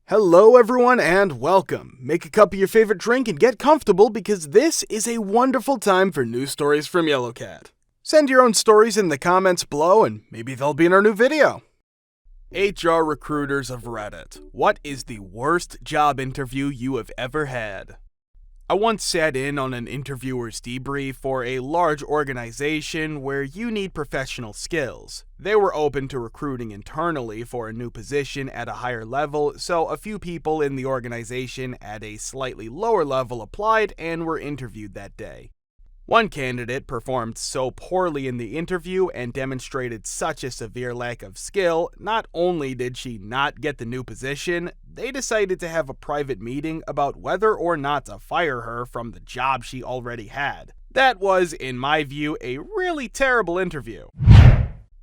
Hello everyone and welcome. Make a cup of your favorite drink and get comfortable because this is a wonderful time for news stories from Yellowcat. Send your own stories in the comments below and maybe they'll be in our new video. HR recruiters of Reddit. What is the worst job interview you have ever had? I once sat in on an interviewer's debrief for a large organization where you need professional skills. They were open to recruiting internally for a new position at a higher level, so a few people in the organization at a slightly lower level applied and were interviewed that day. One candidate performed so poorly in the interview and demonstrated such a severe lack of skill, not only did she not get the new position, they decided to have a private meeting about whether or not to fire her from the job she already had. That was, in my view, a really terrible interview.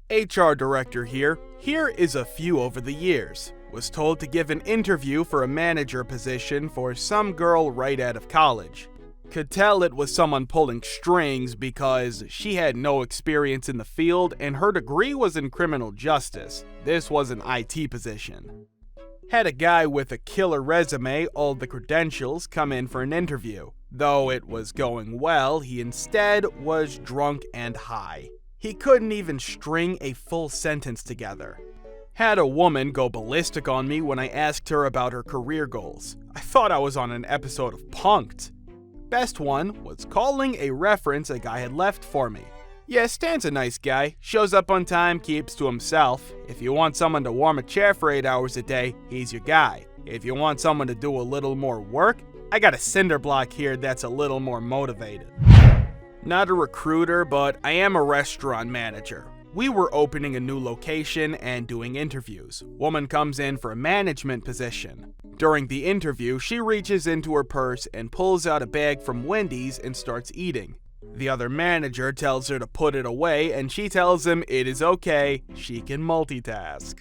HR director here. Here is a few over the years. Was told to give an interview for a manager position for some girl right out of college. Could tell it was someone pulling strings because she had no experience in the field and her degree was in criminal justice. This was an IT position. Had a guy with a killer resume, all the credentials, come in for an interview. Though it was going well, he instead was drunk and high. He couldn't even string a full sentence together. Had a woman go ballistic on me when I asked her about her career goals. I thought I was on an episode of Punk'd. Best one was calling a reference a guy had left for me. Yeah, Stan's a nice guy, shows up on time, keeps to himself. If you want someone to warm a chair for 8 hours a day, he's your guy. If you want someone to do a little more work, I got a cinder block here that's a little more motivated. Not a recruiter, but I am a restaurant manager. We were opening a new location and doing interviews. Woman comes in for a management position. During the interview, she reaches into her purse and pulls out a bag from Wendy's and starts eating. The other manager tells her to put it away and she tells him it is okay, she can multitask.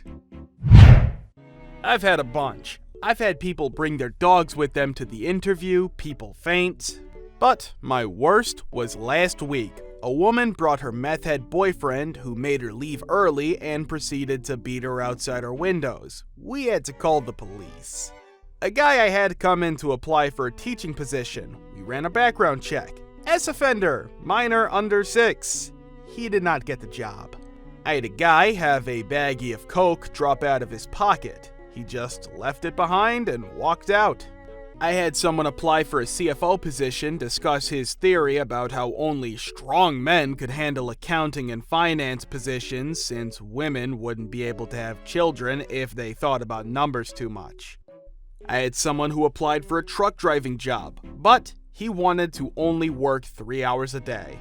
I've had a bunch. I've had people bring their dogs with them to the interview, people faint. But my worst was last week. A woman brought her meth head boyfriend who made her leave early and proceeded to beat her outside our windows. We had to call the police. A guy I had come in to apply for a teaching position. We ran a background check. Ex-offender, minor under 6. He did not get the job. I had a guy have a baggie of coke drop out of his pocket. He just left it behind and walked out. I had someone apply for a CFO position discuss his theory about how only strong men could handle accounting and finance positions since women wouldn't be able to have children if they thought about numbers too much. I had someone who applied for a truck driving job, but he wanted to only work 3 hours a day.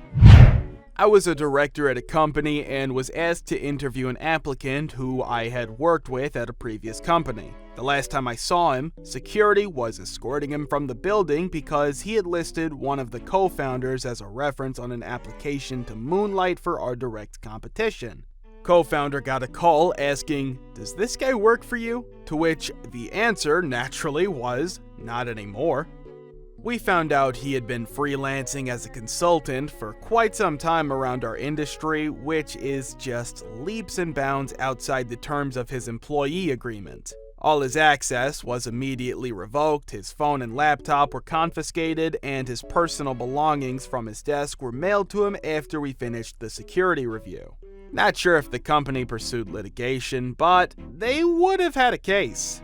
I was a director at a company and was asked to interview an applicant who I had worked with at a previous company. The last time I saw him, security was escorting him from the building because he had listed one of the co-founders as a reference on an application to moonlight for our direct competition. Co-founder got a call asking, "Does this guy work for you?" To which the answer naturally was, "Not anymore." We found out he had been freelancing as a consultant for quite some time around our industry, which is just leaps and bounds outside the terms of his employee agreement. All his access was immediately revoked, his phone and laptop were confiscated, and his personal belongings from his desk were mailed to him after we finished the security review. Not sure if the company pursued litigation, but they would have had a case.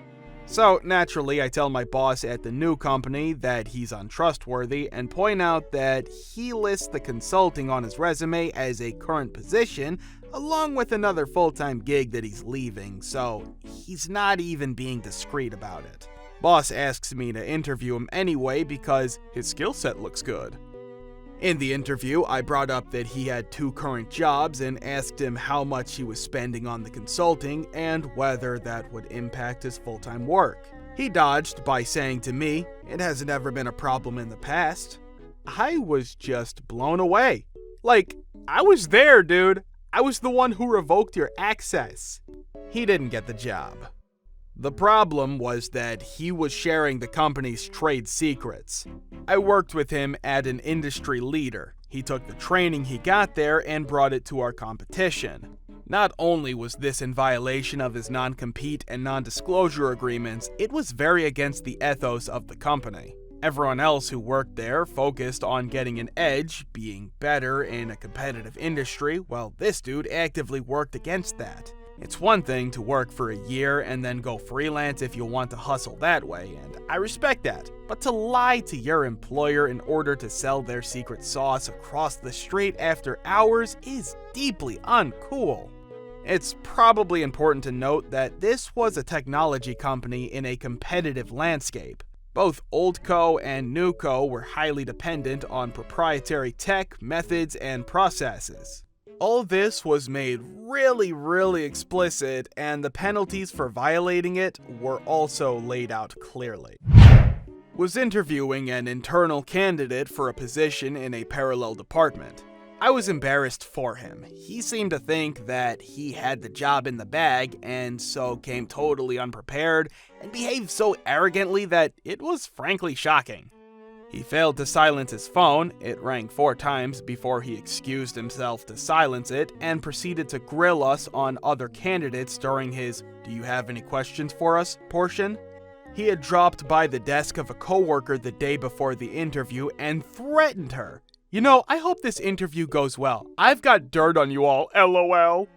So, naturally, I tell my boss at the new company that he's untrustworthy and point out that he lists the consulting on his resume as a current position, along with another full-time gig that he's leaving, so he's not even being discreet about it. Boss asks me to interview him anyway because his skill set looks good. In the interview, I brought up that he had 2 current jobs and asked him how much he was spending on the consulting and whether that would impact his full-time work. He dodged by saying to me, "It hasn't ever been a problem in the past." I was just blown away. Like, I was there, dude. I was the one who revoked your access. He didn't get the job. The problem was that he was sharing the company's trade secrets. I worked with him at an industry leader. He took the training he got there and brought it to our competition. Not only was this in violation of his non-compete and non-disclosure agreements, it was very against the ethos of the company. Everyone else who worked there focused on getting an edge, being better in a competitive industry, while this dude actively worked against that. It's one thing to work for a year and then go freelance if you want to hustle that way, and I respect that. But to lie to your employer in order to sell their secret sauce across the street after hours is deeply uncool. It's probably important to note that this was a technology company in a competitive landscape. Both Oldco and Newco were highly dependent on proprietary tech, methods, and processes. All this was made really explicit, and the penalties for violating it were also laid out clearly. Was interviewing an internal candidate for a position in a parallel department. I was embarrassed for him. He seemed to think that he had the job in the bag, and so came totally unprepared and behaved so arrogantly that it was frankly shocking. He failed to silence his phone. It rang 4 times before he excused himself to silence it, and proceeded to grill us on other candidates during his "Do you have any questions for us?" portion. He had dropped by the desk of a coworker the day before the interview and threatened her. "You know, I hope this interview goes well. I've got dirt on you all, LOL."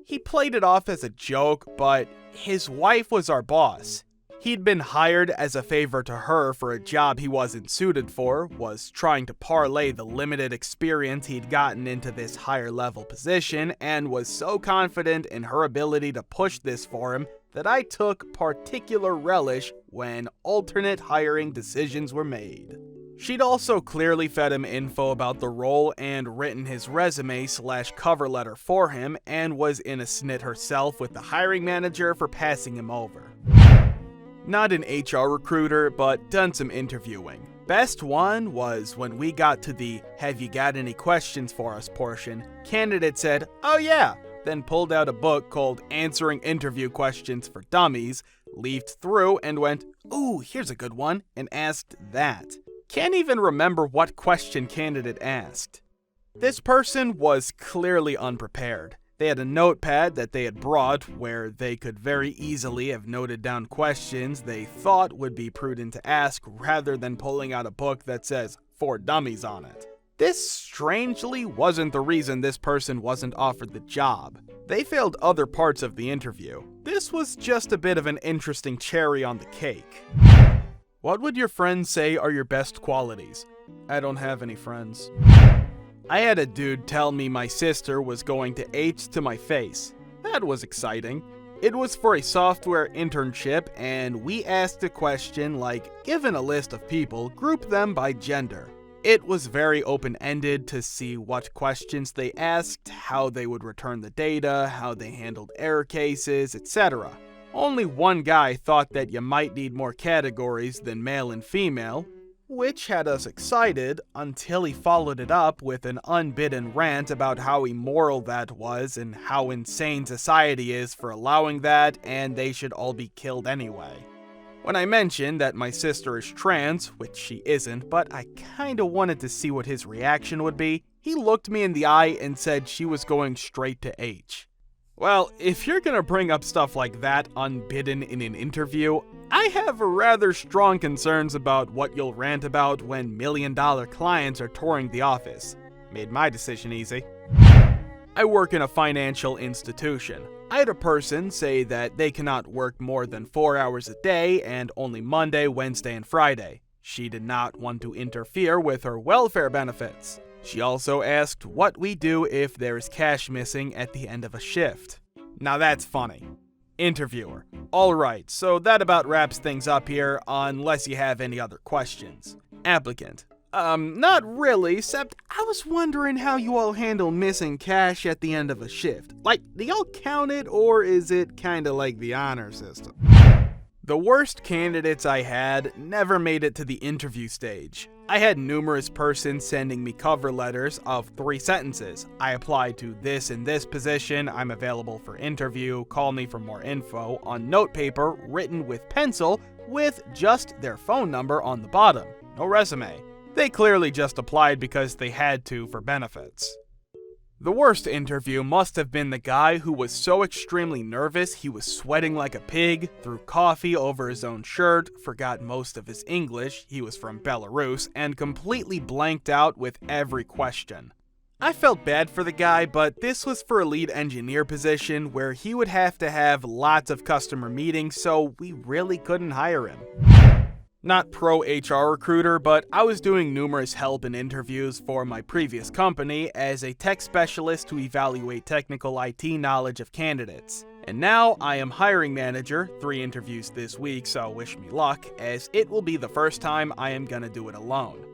He played it off as a joke, but his wife was our boss. He'd been hired as a favor to her for a job he wasn't suited for, was trying to parlay the limited experience he'd gotten into this higher level position, and was so confident in her ability to push this for him that I took particular relish when alternate hiring decisions were made. She'd also clearly fed him info about the role and written his resume/cover letter for him, and was in a snit herself with the hiring manager for passing him over. Not an HR recruiter, but done some interviewing. Best one was when we got to the "Have you got any questions for us" portion. Candidate said, "Oh yeah," then pulled out a book called Answering Interview Questions for Dummies, leafed through and went, "Ooh, here's a good one," and asked that. Can't even remember what question candidate asked. This person was clearly unprepared. They had a notepad that they had brought where they could very easily have noted down questions they thought would be prudent to ask, rather than pulling out a book that says "For Dummies" on it. This strangely wasn't the reason this person wasn't offered the job. They failed other parts of the interview. This was just a bit of an interesting cherry on the cake. What would your friends say are your best qualities? I don't have any friends. I had a dude tell me my sister was going to H to my face. That was exciting. It was for a software internship, and we asked a question like, given a list of people, group them by gender. It was very open-ended to see what questions they asked, how they would return the data, how they handled error cases, etc. Only one guy thought that you might need more categories than male and female, which had us excited until he followed it up with an unbidden rant about how immoral that was and how insane society is for allowing that, and they should all be killed anyway. When I mentioned that my sister is trans, which she isn't, but I kinda wanted to see what his reaction would be, he looked me in the eye and said she was going straight to H. Well, if you're gonna bring up stuff like that unbidden in an interview, I have rather strong concerns about what you'll rant about when million-dollar clients are touring the office. Made my decision easy. I work in a financial institution. I had a person say that they cannot work more than 4 hours a day and only Monday, Wednesday, and Friday. She did not want to interfere with her welfare benefits. She also asked what we do if there is cash missing at the end of a shift. Now that's funny. Interviewer: alright, so that about wraps things up here, unless you have any other questions. Applicant: not really, except I was wondering how you all handle missing cash at the end of a shift. Like, do y'all count it, or is it kinda like the honor system? The worst candidates I had never made it to the interview stage. I had numerous persons sending me cover letters of 3 sentences. I applied to this and this position, I'm available for interview, call me for more info, on note paper written with pencil with just their phone number on the bottom. No resume. They clearly just applied because they had to for benefits. The worst interview must have been the guy who was so extremely nervous he was sweating like a pig, threw coffee over his own shirt, forgot most of his English, he was from Belarus, and completely blanked out with every question. I felt bad for the guy, but this was for a lead engineer position where he would have to have lots of customer meetings, so we really couldn't hire him. Not pro HR recruiter, but I was doing numerous help and interviews for my previous company as a tech specialist to evaluate technical IT knowledge of candidates. And now I am hiring manager, 3 interviews this week, so wish me luck, as it will be the first time I am gonna do it alone.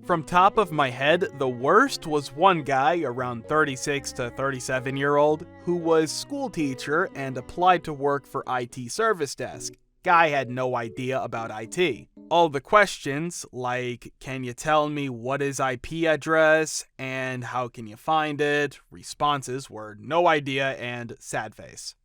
From top of my head, the worst was one guy, around 36 to 37 year old, who was school teacher and applied to work for IT service desk. Guy had no idea about IT. All the questions, like, can you tell me what is IP address and how can you find it, responses were no idea and sad face.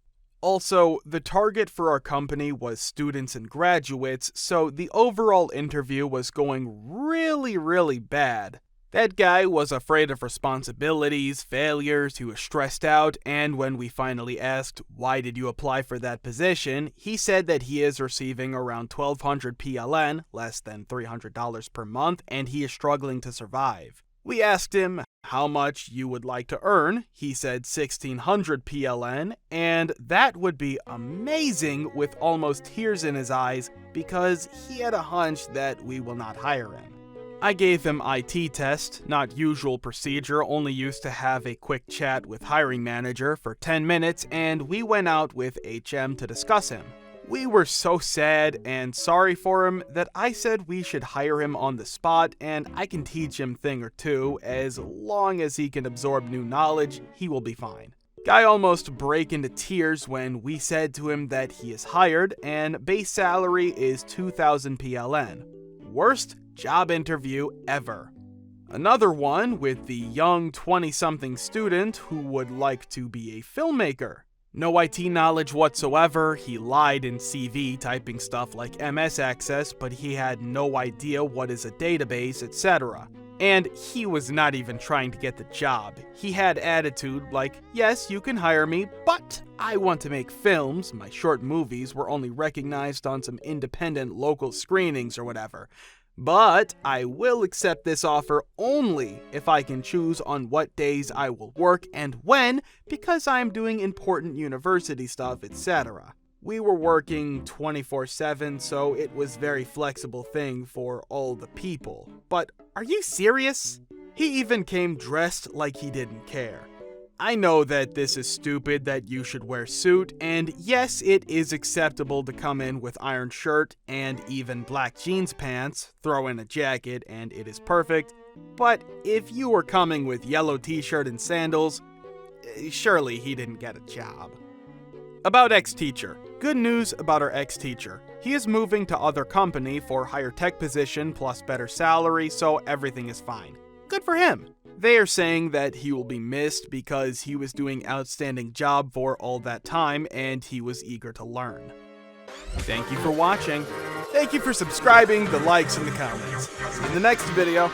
Also, the target for our company was students and graduates, so the overall interview was going really bad. That guy was afraid of responsibilities, failures, he was stressed out, and when we finally asked, why did you apply for that position, he said that he is receiving around 1,200 PLN, less than $300 per month, and he is struggling to survive. We asked him how much you would like to earn. He said 1,600 PLN, and that would be amazing with almost tears in his eyes because he had a hunch that we will not hire him. I gave him IT test, not usual procedure, only used to have a quick chat with hiring manager for 10 minutes, and we went out with HM to discuss him. We were so sad and sorry for him that I said we should hire him on the spot and I can teach him thing or two. As long as he can absorb new knowledge, he will be fine. Guy almost break into tears when we said to him that he is hired and base salary is 2,000 PLN. Worst job interview ever. Another one with the young 20-something student who would like to be a filmmaker. No IT knowledge whatsoever, he lied in CV typing stuff like MS Access, but he had no idea what is a database, etc. And he was not even trying to get the job. He had attitude like, yes, you can hire me, but I want to make films. My short movies were only recognized on some independent local screenings or whatever. But I will accept this offer only if I can choose on what days I will work and when, because I am doing important university stuff, etc. We were working 24/7, so it was very flexible thing for all the people. But are you serious? He even came dressed like he didn't care. I know that this is stupid that you should wear suit, and yes, it is acceptable to come in with iron shirt and even black jeans pants, throw in a jacket and it is perfect, but if you were coming with yellow t-shirt and sandals, surely he didn't get a job. About ex-teacher. Good news about our ex-teacher. He is moving to other company for higher tech position plus better salary, so everything is fine. Good for him. They are saying that he will be missed because he was doing outstanding job for all that time and he was eager to learn. Thank you for watching. Thank you for subscribing, the likes, and the comments. See you in the next video.